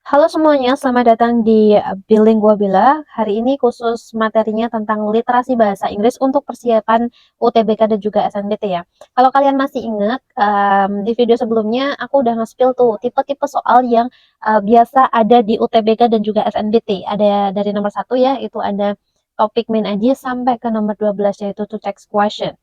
Halo semuanya, selamat datang di Bilinguabila. Hari ini khusus materinya tentang literasi bahasa Inggris untuk persiapan UTBK dan juga SNBT ya. Kalau kalian masih ingat, di video sebelumnya aku udah nge-spill tuh tipe-tipe soal yang biasa ada di UTBK dan juga SNBT. Ada dari nomor 1 ya, itu ada topik main idea sampai ke nomor 12 yaitu to text question.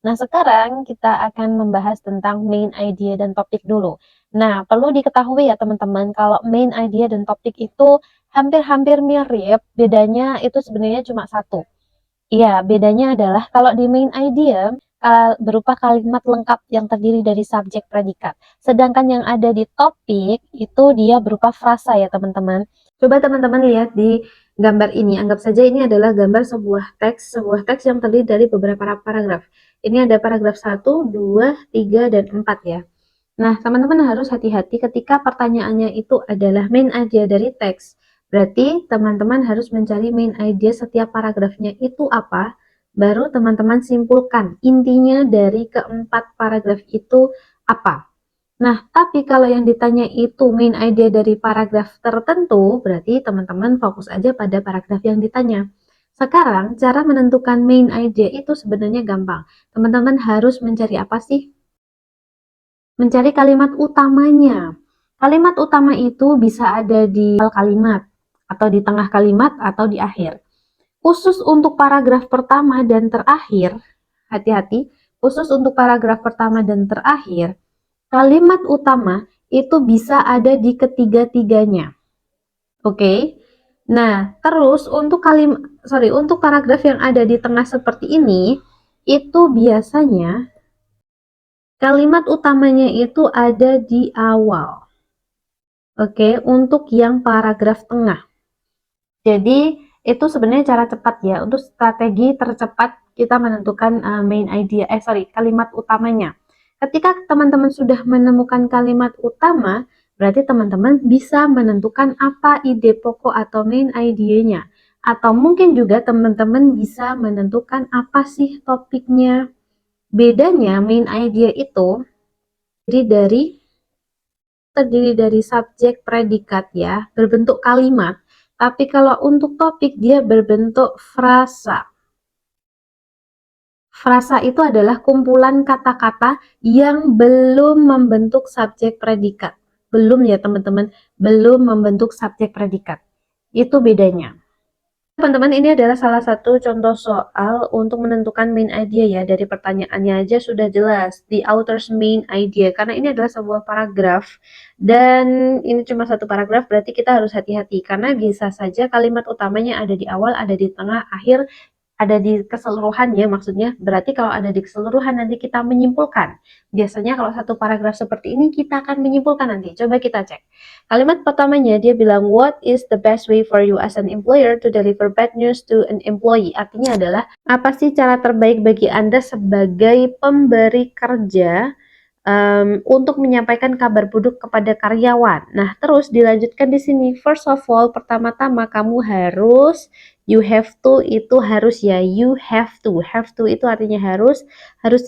Nah, sekarang kita akan membahas tentang main idea dan topik dulu. Nah, perlu diketahui ya teman-teman, kalau main idea dan topik itu hampir-hampir mirip, bedanya itu sebenarnya cuma satu. Iya, bedanya adalah kalau di main idea berupa kalimat lengkap yang terdiri dari subjek predikat. Sedangkan yang ada di topik itu dia berupa frasa ya teman-teman. Coba teman-teman lihat di gambar ini. Anggap saja ini adalah gambar sebuah teks yang terdiri dari beberapa paragraf. Ini ada paragraf 1, 2, 3, dan 4 ya. Nah, teman-teman harus hati-hati ketika pertanyaannya itu adalah main idea dari teks. Berarti teman-teman harus mencari main idea setiap paragrafnya itu apa, baru teman-teman simpulkan intinya dari keempat paragraf itu apa. Nah, tapi kalau yang ditanya itu main idea dari paragraf tertentu, berarti teman-teman fokus aja pada paragraf yang ditanya. Sekarang, cara menentukan main idea itu sebenarnya gampang. Teman-teman harus mencari apa sih? Mencari kalimat utamanya. Kalimat utama itu bisa ada di awal kalimat, atau di tengah kalimat, atau di akhir. Khusus untuk paragraf pertama dan terakhir, hati-hati, khusus untuk paragraf pertama dan terakhir, kalimat utama itu bisa ada di ketiga-tiganya. Oke. Nah, terus untuk paragraf yang ada di tengah seperti ini, itu biasanya kalimat utamanya itu ada di awal. Oke, untuk yang paragraf tengah. Jadi, itu sebenarnya cara cepat ya, untuk strategi tercepat kita menentukan kalimat utamanya. Ketika teman-teman sudah menemukan kalimat utama, berarti teman-teman bisa menentukan apa ide pokok atau main idenya. Atau mungkin juga teman-teman bisa menentukan apa sih topiknya. Bedanya main idea itu terdiri dari subjek predikat ya, berbentuk kalimat. Tapi kalau untuk topik dia berbentuk frasa. Frasa itu adalah kumpulan kata-kata yang belum membentuk subjek predikat. Belum ya teman-teman, belum membentuk subjek predikat. Itu bedanya. Teman-teman, ini adalah salah satu contoh soal untuk menentukan main idea ya. Dari pertanyaannya aja sudah jelas, the author's main idea. Karena ini adalah sebuah paragraf, dan ini cuma satu paragraf, berarti kita harus hati-hati. Karena bisa saja kalimat utamanya ada di awal, ada di tengah, akhir, ada di keseluruhan ya maksudnya. Berarti kalau ada di keseluruhan nanti kita menyimpulkan. Biasanya kalau satu paragraf seperti ini kita akan menyimpulkan nanti. Coba kita cek. Kalimat pertamanya dia bilang, what is the best way for you as an employer to deliver bad news to an employee? Artinya adalah, apa sih cara terbaik bagi Anda sebagai pemberi kerja untuk menyampaikan kabar buruk kepada karyawan. Nah, terus dilanjutkan di sini. First of all, pertama-tama kamu harus, you have to itu harus ya, you have to. Have to itu artinya harus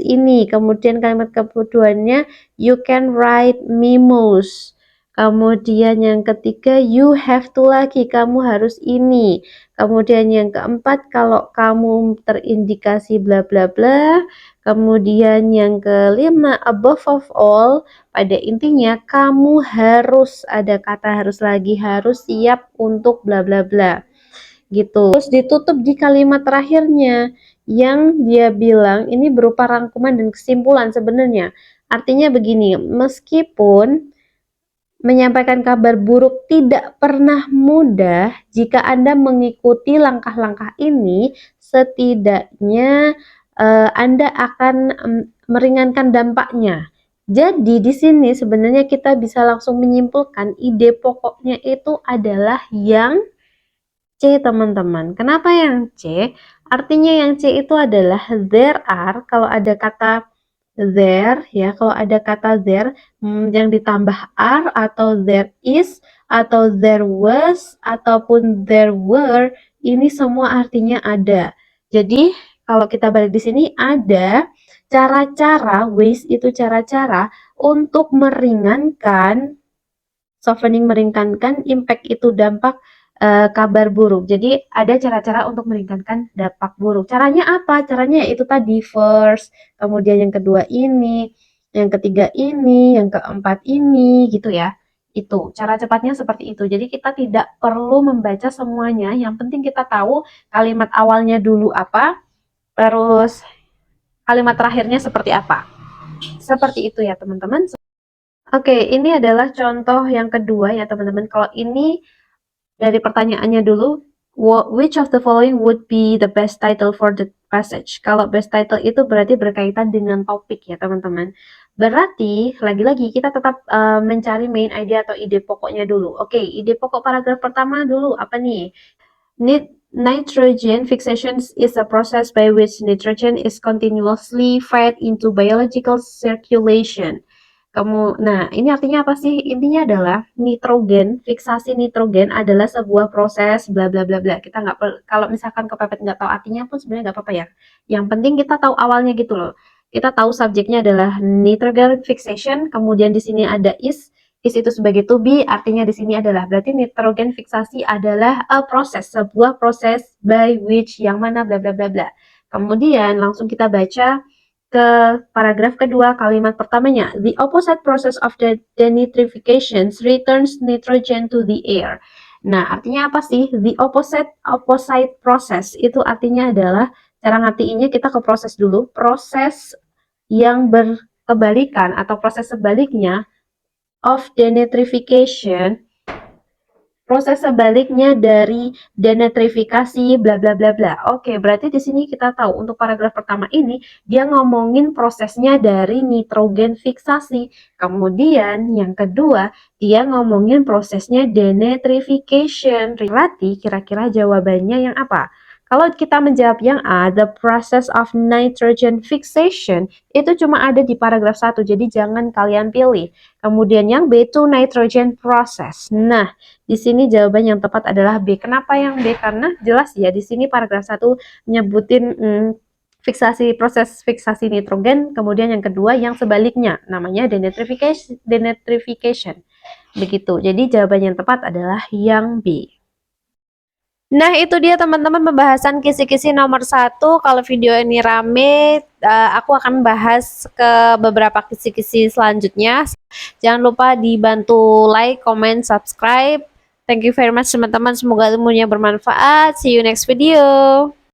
ini. Kemudian kalimat keduanya, you can write memos. Kemudian yang ketiga, you have to lagi, kamu harus ini. Kemudian yang keempat, kalau kamu terindikasi bla bla bla. Kemudian yang kelima, above of all, pada intinya kamu harus, ada kata harus lagi, harus siap untuk bla bla bla. Gitu. Terus ditutup di kalimat terakhirnya yang dia bilang ini berupa rangkuman dan kesimpulan sebenarnya. Artinya begini, meskipun menyampaikan kabar buruk tidak pernah mudah, jika Anda mengikuti langkah-langkah ini, setidaknya Anda akan meringankan dampaknya. Jadi di sini sebenarnya kita bisa langsung menyimpulkan ide pokoknya itu adalah yang C, teman-teman. Kenapa yang C? Artinya yang C itu adalah there are, kalau ada kata there ya, kalau ada kata there yang ditambah are, atau there is, atau there was, ataupun there were, ini semua artinya ada. Jadi kalau kita balik di sini, ada cara-cara, ways itu cara-cara untuk meringankan Softening meringankan, impact itu dampak, kabar buruk. Jadi ada cara-cara untuk meringankan dampak buruk. Caranya apa? Caranya yaitu tadi first, kemudian yang kedua ini, yang ketiga ini, yang keempat ini, gitu ya. Itu cara cepatnya seperti itu. Jadi kita tidak perlu membaca semuanya. Yang penting kita tahu kalimat awalnya dulu apa, terus kalimat terakhirnya seperti apa. Seperti itu ya teman-teman. Oke, ini adalah contoh yang kedua ya teman-teman. Kalau ini dari pertanyaannya dulu, which of the following would be the best title for the passage? Kalau best title itu berarti berkaitan dengan topik ya teman-teman. Berarti lagi-lagi kita tetap mencari main idea atau ide pokoknya dulu. Oke, ide pokok paragraf pertama dulu apa nih? Nitrogen fixation is a process by which nitrogen is continuously fed into biological circulation. Nah, ini artinya apa sih? Intinya adalah nitrogen, fiksasi nitrogen adalah sebuah proses bla bla bla bla. Kita nggak kalau misalkan kepepet nggak tahu artinya pun sebenarnya nggak apa-apa ya. Yang penting kita tahu awalnya gitu loh. Kita tahu subjeknya adalah nitrogen fixation, kemudian di sini ada is itu sebagai to be, artinya di sini adalah berarti nitrogen fiksasi adalah a proses, sebuah proses by which yang mana bla bla bla bla. Kemudian langsung kita baca ke paragraf kedua kalimat pertamanya. The opposite process of the denitrification returns nitrogen to the air. Nah, artinya apa sih? The opposite process itu artinya adalah cara ngertiinnya kita ke proses dulu. Proses yang berkebalikan atau proses sebaliknya of denitrification, proses sebaliknya dari denitrifikasi bla bla bla bla. Oke, berarti di sini kita tahu untuk paragraf pertama ini dia ngomongin prosesnya dari nitrogen fiksasi. Kemudian yang kedua, dia ngomongin prosesnya denitrification. Berarti kira-kira jawabannya yang apa? Kalau kita menjawab yang A, the process of nitrogen fixation, itu cuma ada di paragraf 1, jadi jangan kalian pilih. Kemudian yang B itu nitrogen process. Nah, di sini jawaban yang tepat adalah B. Kenapa yang B? Karena jelas ya di sini paragraf 1 nyebutin proses fiksasi nitrogen, kemudian yang kedua yang sebaliknya namanya denitrification. Begitu. Jadi jawaban yang tepat adalah yang B. Nah, itu dia teman-teman pembahasan kisi-kisi nomor 1. Kalau video ini rame, aku akan bahas ke beberapa kisi-kisi selanjutnya. Jangan lupa dibantu like, comment, subscribe. Thank you very much teman-teman. Semoga ilmunya bermanfaat. See you next video.